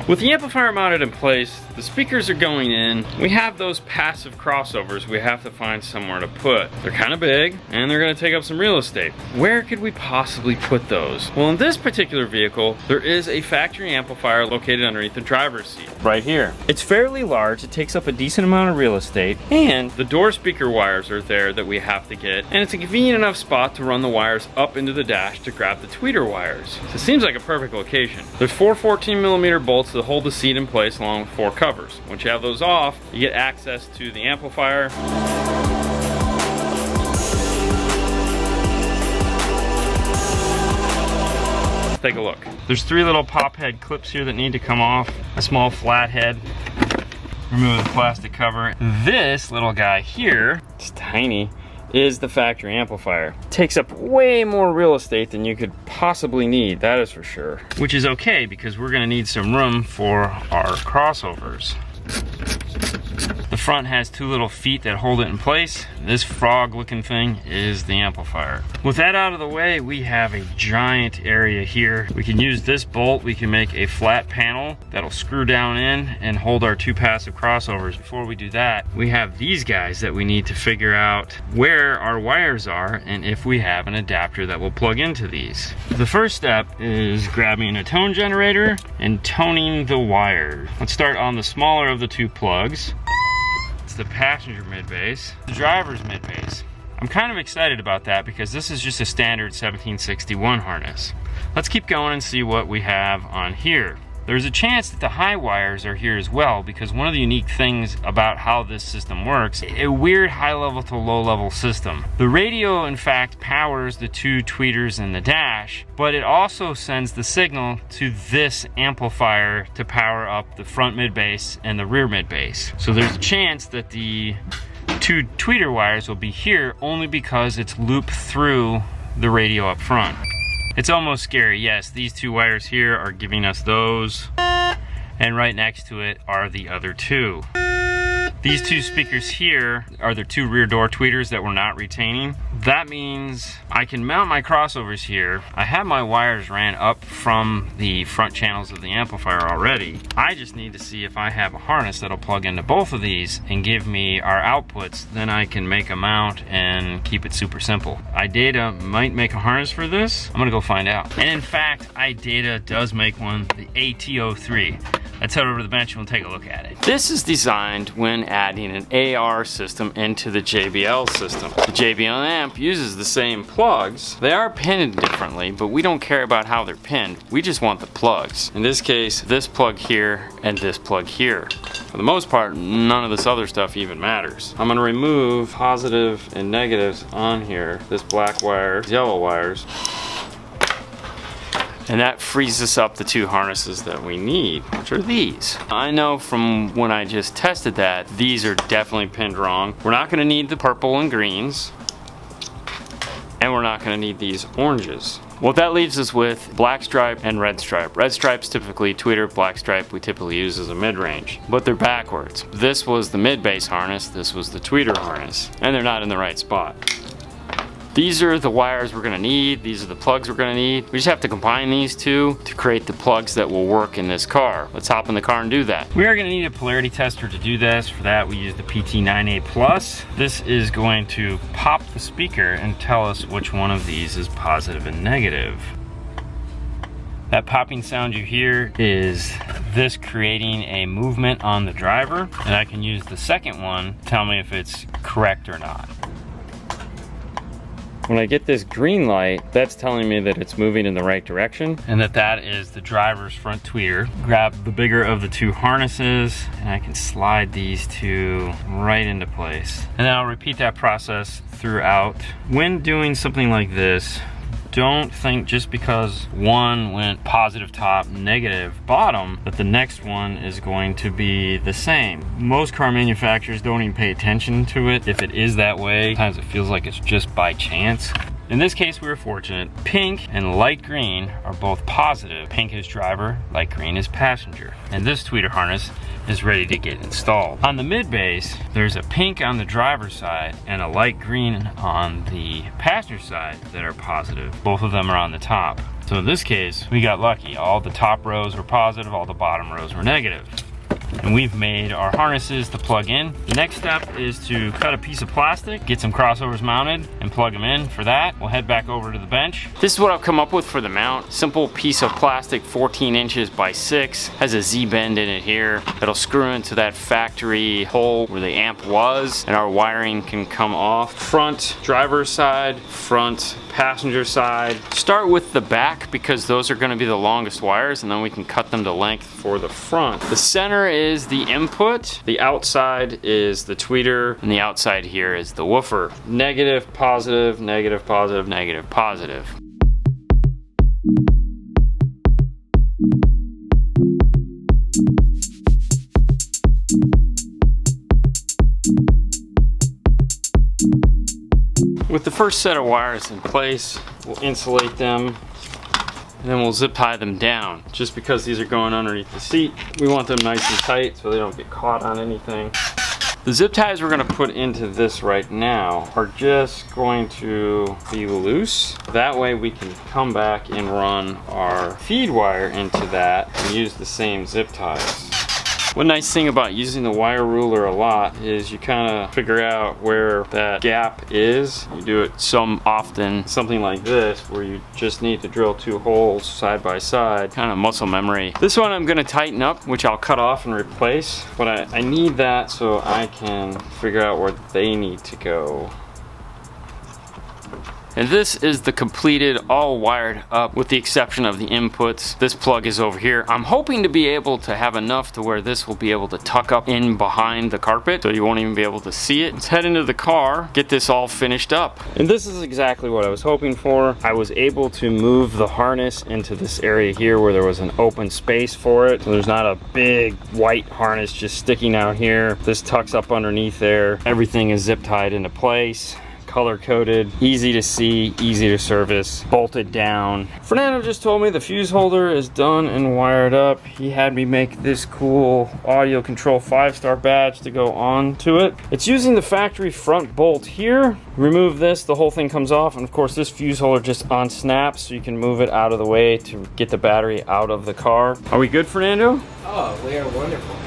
With the amplifier mounted in place, the speakers are going in. We have those passive crossovers we have to find somewhere to put. They're kind of big and they're going to take up some real estate. Where could we possibly put those? Well, in this particular vehicle, there is a factory amplifier located underneath the driver's seat, right here. It's fairly large, it takes up a decent amount of real estate, and the door speaker wires are there that we have to get, and it's a convenient enough spot to run the wires up into the dash to grab the tweeter wires. So it seems like a perfect location. There's 4 14mm bolts that hold the seat in place along with 4 covers. Once you have those off, you get access to the amplifier. Take a look. There's 3 little pop head clips here that need to come off. A small flat head. Remove the plastic cover. This little guy here, it's tiny, is the factory amplifier. It takes up way more real estate than you could possibly need, that is for sure. Which is okay because we're gonna need some room for our crossovers. The front has 2 little feet that hold it in place. This frog looking thing is the amplifier. With that out of the way, we have a giant area here. We can use this bolt, we can make a flat panel that'll screw down in and hold our 2 passive crossovers. Before we do that, we have these guys that we need to figure out where our wires are and if we have an adapter that will plug into these. The first step is grabbing a tone generator and toning the wire. Let's start on the smaller of the 2 plugs. The passenger mid-bass, the driver's mid-bass. I'm kind of excited about that because this is just a standard 1761 harness. Let's keep going and see what we have on here. There's a chance that the high wires are here as well because one of the unique things about how this system works, a weird high level to low level system. The radio in fact powers the 2 tweeters in the dash, but it also sends the signal to this amplifier to power up the front mid-bass and the rear mid-bass. So there's a chance that the 2 tweeter wires will be here only because it's looped through the radio up front. It's almost scary. Yes, these 2 wires here are giving us those, and right next to it are the other 2. These 2 speakers here are the 2 rear door tweeters that we're not retaining. That means I can mount my crossovers here. I have my wires ran up from the front channels of the amplifier already. I just need to see if I have a harness that'll plug into both of these and give me our outputs. Then I can make a mount and keep it super simple. iData might make a harness for this. I'm gonna go find out. And in fact, iData does make one, the AT03. Let's head over to the bench and we'll take a look at it. This is designed when adding an AR system into the JBL system. The JBL amp uses the same plugs. They are pinned differently, but we don't care about how they're pinned. We just want the plugs. In this case, this plug here and this plug here. For the most part, none of this other stuff even matters. I'm gonna remove positive and negatives on here. This black wire, yellow wires. And that frees us up the 2 harnesses that we need, which are these. I know from when I just tested that, these are definitely pinned wrong. We're not gonna need the purple and greens, and we're not gonna need these oranges. Well, that leaves us with black stripe and red stripe. Red stripe's typically tweeter, black stripe we typically use as a mid-range, but they're backwards. This was the mid-bass harness, this was the tweeter harness, and they're not in the right spot. These are the wires we're gonna need. These are the plugs we're gonna need. We just have to combine these 2 to create the plugs that will work in this car. Let's hop in the car and do that. We are gonna need a polarity tester to do this. For that, we use the PT9A Plus. This is going to pop the speaker and tell us which one of these is positive and negative. That popping sound you hear is this creating a movement on the driver, and I can use the second one to tell me if it's correct or not. When I get this green light, that's telling me that it's moving in the right direction and that is the driver's front tweeter. Grab the bigger of the 2 harnesses and I can slide these 2 right into place. And then I'll repeat that process throughout. When doing something like this, don't think just because one went positive top, negative bottom, that the next one is going to be the same. Most car manufacturers don't even pay attention to it. If it is that way, sometimes it feels like it's just by chance. In this case, we were fortunate. Pink and light green are both positive. Pink is driver, light green is passenger. And this tweeter harness is ready to get installed. On the mid-bass, there's a pink on the driver's side and a light green on the passenger side that are positive. Both of them are on the top. So in this case, we got lucky. All the top rows were positive, all the bottom rows were negative. And we've made our harnesses to plug in. The next step is to cut a piece of plastic, get some crossovers mounted, and plug them in. For that, we'll head back over to the bench. This is what I've come up with for the mount. Simple piece of plastic, 14 inches by 6, has a Z-bend in it here. It'll screw into that factory hole where the amp was, and our wiring can come off. Front driver's side, front passenger side. Start with the back because those are going to be the longest wires, and then we can cut them to length for the front. The center is the input, the outside is the tweeter, and the outside here is the woofer. Negative, positive, negative, positive, negative, positive. With the first set of wires in place, we'll insulate them, and then we'll zip tie them down. Just because these are going underneath the seat, we want them nice and tight so they don't get caught on anything. The zip ties we're going to put into this right now are just going to be loose. That way we can come back and run our feed wire into that and use the same zip ties. One nice thing about using the wire ruler a lot is you kind of figure out where that gap is. You do it some often, something like this, where you just need to drill 2 holes side by side, kind of muscle memory. This one I'm going to tighten up, which I'll cut off and replace, but I need that so I can figure out where they need to go. And this is the completed, all wired up with the exception of the inputs. This plug is over here. I'm hoping to be able to have enough to where this will be able to tuck up in behind the carpet so you won't even be able to see it. Let's head into the car, get this all finished up. And this is exactly what I was hoping for. I was able to move the harness into this area here where there was an open space for it. So there's not a big white harness just sticking out here. This tucks up underneath there. Everything is zip tied into place. Color coded, easy to see, easy to service, bolted down. Fernando just told me the fuse holder is done and wired up. He had me make this cool audio control 5-star badge to go on to it. It's using the factory front bolt here. Remove this, the whole thing comes off, and of course this fuse holder just unsnaps so you can move it out of the way to get the battery out of the car. Are we good, Fernando? Oh, we are wonderful.